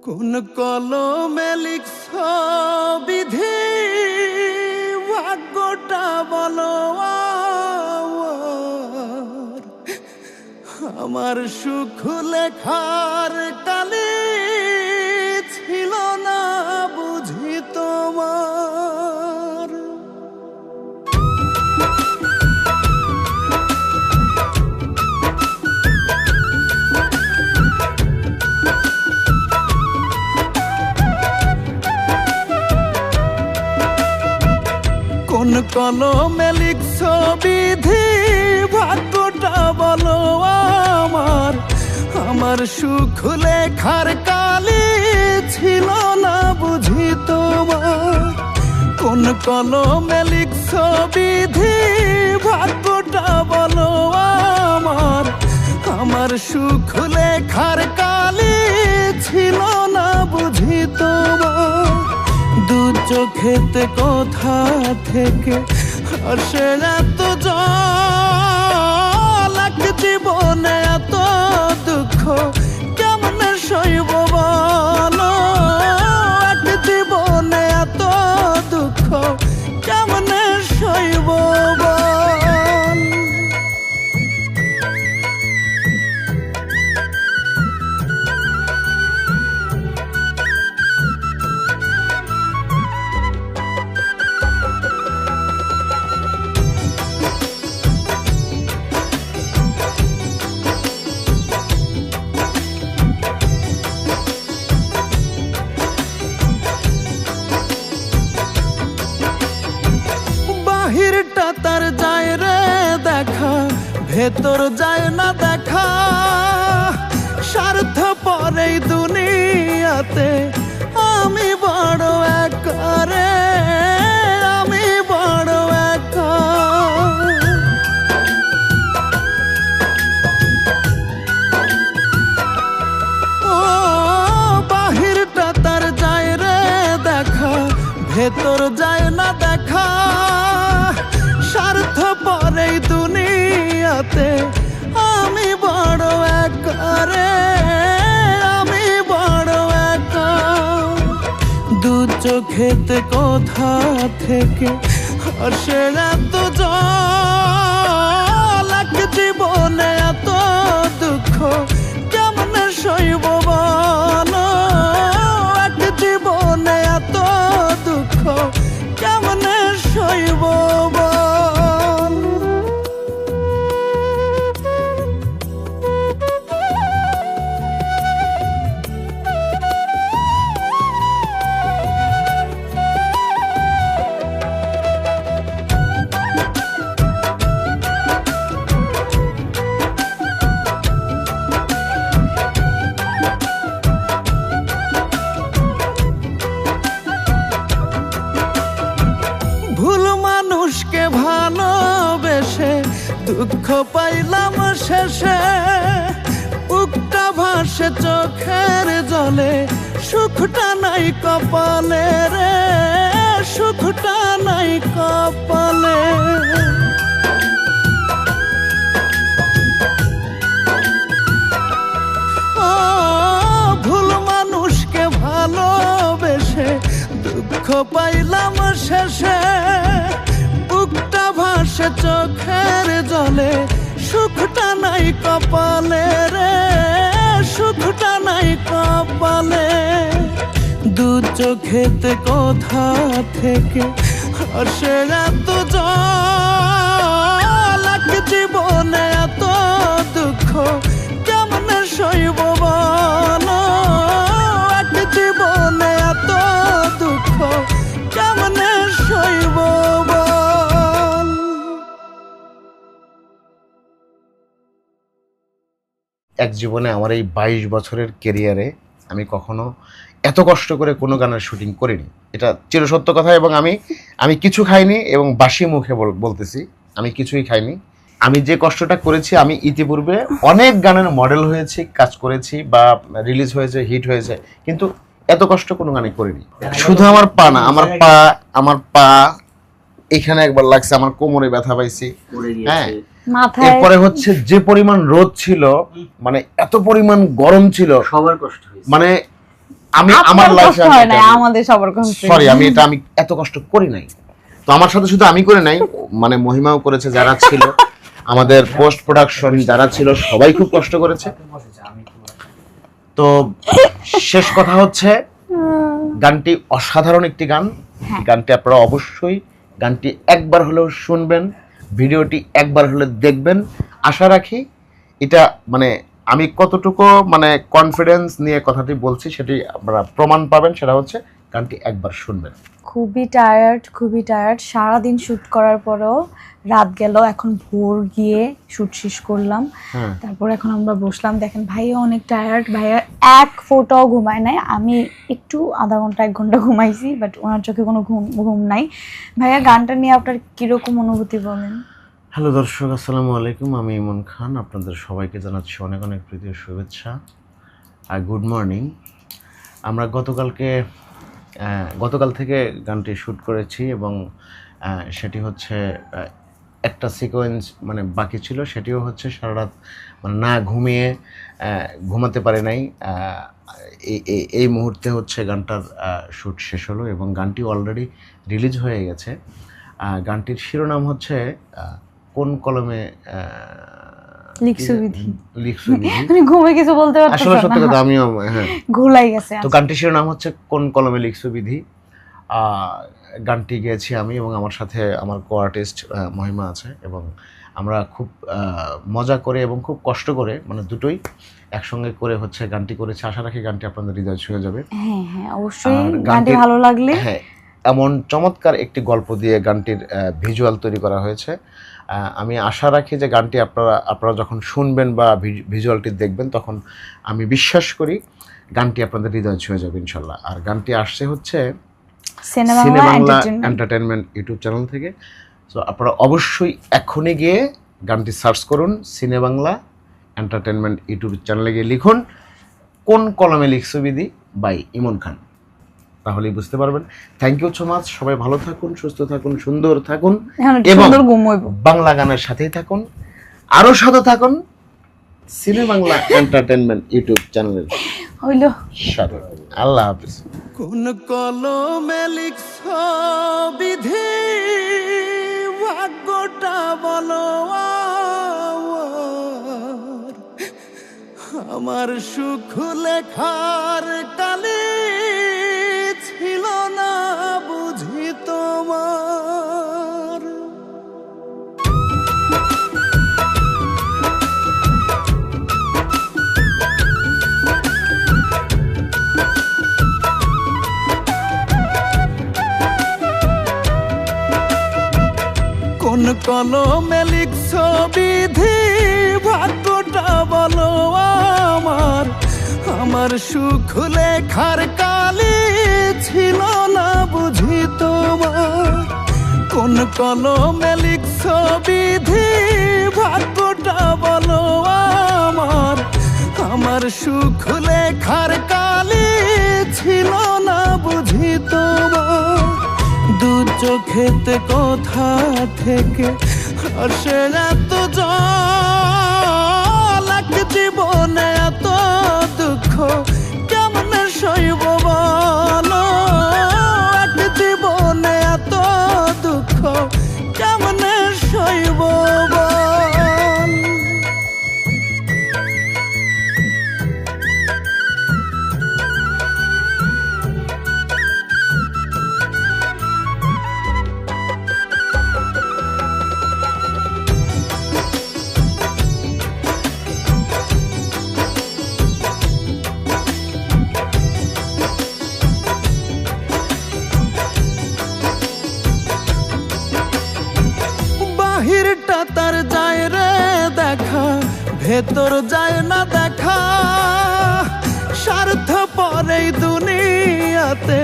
কোন কলমে লিখছ বিধি ভাগ্যটা বলো আমার সুখ লেখার কালে ছিল না বুঝি তোমার। কোন কলমে লিখছ বিধি ভাগ্যটা বলো আমার সুখ লেখার কালে ছিল না বুঝি তোমার। কোন কলমে লিখছ বিধি ভাগ্যটা বলো আমার সুখ লেখার কালে ছিল না বুঝি তোমার। দু চোখেতে কোথা থেকে আসে এত জল, এক জীবনে এত দুঃখ কেমনে সইব বলো, এক জীবনে এত দুঃখ কেমনে সইব বল। বাহিরটা তার যায় রে দেখা, ভেতর যায় না দেখা। স্বার্থ পরেই দুনিয়াতে আমি বড় একা রে, আমি বড় একা। ও বাহিরটা তার যায় রে দেখা, ভেতর যায় না দেখা। স্বার্থ পরেই দুনিয়াতে আমি বড় একা রে, আমি বড় একা। দু চোখেতে কোথা থেকে আসে এত জল, এক জীবনে এত দুঃখ কেমনে সইব বলো, এক জীবনে এত দুঃখ কেমনে সইব বল। ভুল মানুষকে ভালোবেসে দুঃখ পাইলাম শেষে। বুকটা ভাসে চোখের জলে, সুখটা নাই কপালে রে, সুখটা নাই কপালে। ও ভুল মানুষকে ভালোবেসে দুঃখ পাইলাম শেষে। বুকটা ভাসে চোখের জলে, সুখটা নাই কপালে রে, সুখটা নাই কপালে। দু চোখেতে কোথা থেকে আসে এত জল, এক জীবনে এত দুঃখ কেমনে সইব বলো, এক জীবনে এত দুঃখ কেমনে সইব বল। এক জীবনে আমার এই 22 বছরের ক্যারিয়ারে আমি কখনো এত কষ্ট করে কোনো গানের শুটিং করিনি, এটা চিরসত্য কথা। এবং আমি কিছু খাইনি, এবং বাসি মুখে বলতেছি আমি কিছুই খাইনি। আমি যে কষ্টটা করেছি, আমি ইতিপূর্বে অনেক গানের মডেল হয়েছি, কাজ করেছি বা রিলিজ হয়েছে, হিট হয়েছে, কিন্তু এত কষ্ট কোনো গানে করিনি। শুধু আমার পা না, আমার পা এখানে একবার লাগছে, আমার কোমরে ব্যথা পাইছি। হ্যাঁ, এরপরে হচ্ছে যে পরিমাণ রোদ ছিল, মানে এত পরিমাণ গরম ছিল, সবার কষ্ট হয়েছে। মানে আমি আমার আপনার লাইফে কষ্ট হয় নাই, আমাদের সবার কষ্ট। সরি, আমি এত কষ্ট করি নাই। তো আমার সাথে শুধু আমি করে নাই, মানে মহিমাও করেছে, যারা ছিল আমাদের পোস্ট প্রোডাকশন যারা ছিল সবাই খুব কষ্ট করেছে। তো শেষ কথা হচ্ছে গানটি অসাধারণ একটি গান। গানটি আপনারা অবশ্যই গানটি একবার হলেও শুনবেন, ভিডিওটি একবার হলে দেখবেন। আশা রাখি এটা মানে আমি কতটুকু মানে কনফিডেন্স নিয়ে কথাটি বলছি সেটি আপনারা প্রমাণ পাবেন, সেটা হচ্ছে গানটি একবার শুনবেন। খুবই টায়ার্ড, সারাদিন শুট করার পরেও রাত গেল, এখন ভোর গিয়ে শুট শেষ করলাম। তারপর এখন আমরা বসলাম, দেখেন ভাইয়া অনেক টায়ার্ড, ভাইয়া এক ফোঁটাও ঘুমায় নাই। আমি একটু আধা ঘন্টা 1 ঘন্টা ঘুমাইছি, বাট ওনার চোখে কোনো ঘুম নাই। ভাইয়া গানটা নিয়ে আপনার কিরকম অনুভূতি বলেন? হ্যালো দর্শক, আসসালামু আলাইকুম, আমি ইমন খান। আপনাদের সবাইকে জানাচ্ছি অনেক অনেক প্রীতি ও শুভেচ্ছা আর গুড মর্নিং। আমরা গতকাল থেকে গানটি শ্যুট করেছি এবং সেটি হচ্ছে একটা সিকোয়েন্স মানে বাকি ছিল, সেটিও হচ্ছে সারা রাত মানে না ঘুমিয়ে ঘুমাতে পারে নাই। এই মুহূর্তে হচ্ছে গানটার শ্যুট শেষ হলো এবং গানটি অলরেডি রিলিজ হয়ে গেছে। গানটির শিরোনাম হচ্ছে কোন কলমে লিখসুবিধি। আমি ঘুমে কিছু বলতে পারতেছি না, আসলে সত্যি কথা আমিও ঘুলাই গেছে। তো গানটির শিরোনাম হচ্ছে কোন কলমে লিখসুবিধি। গানটি গেয়েছি আমি এবং আমার সাথে আমার কো আর্টিস্ট মহিমা আছে এবং আমরা খুব মজা করে এবং খুব কষ্ট করে মানে দুটোই একসঙ্গে করে হচ্ছে গানটি করেছি। আশা রাখি গানটি আপনাদের হৃদয় ছুঁয়ে যাবে। হ্যাঁ অবশ্যই, গানটি ভালো লাগলে। হ্যাঁ, এমন চমৎকার একটি গল্প দিয়ে গানটির ভিজুয়াল তৈরি করা হয়েছে। আমি আশা রাখি যে গানটি আপনারা যখন শুনবেন বা ভিজুয়ালটি দেখবেন তখন আমি বিশ্বাস করি গানটি আপনাদের হৃদয় ছুঁয়ে যাবে ইনশাল্লাহ। আর গানটি আসছে হচ্ছে সিনেবাংলা এন্টারটেনমেন্ট ইউটিউব চ্যানেল থেকে। সো আপনারা অবশ্যই এখনই গিয়ে গানটি সার্চ করুন, সিনেবাংলা এন্টারটেনমেন্ট ইউটিউব চ্যানেলে গিয়ে লিখুন কোন কলমে লিখসুবিধি বাই ইমন খান, তাহলেই বুঝতে পারবেন। Thank you so much. সবাই ভালো থাকুন, সুস্থ থাকুন, সুন্দর থাকুন এবং বাংলা গানের সাথেই থাকুন, আরো সাথে থাকুন সিনেবাংলা এন্টারটেনমেন্ট ইউটিউব চ্যানেলের সাথে। আল্লাহ হাফিজ। কোন কলমে লিখসবিধি ভাগ্যটা বলো আমার সুখ লেখার কালে ছিল না বুঝি তোমার। কোন কলমে লিখসবিধি ভাগ্যটা বলো আমার সুখ লেখার কালে ছিল না বুঝি তোমার। কোন কলমে লিখসবিধি ভাগ্যটা বলো আমার সুখ লেখার কালে ছিল না বুঝি তোমার। দু চোখেতে কোথা থেকে আসে এত জল, এক জীবনে এত দুঃখ কেমনে সইব বলো, এক জীবনে এত দুঃখ কেমনে সইব বল। বাহিরটা তার যায় রে দেখা, ভেতর যায় না দেখা। স্বার্থ পরেই দুনিয়াতে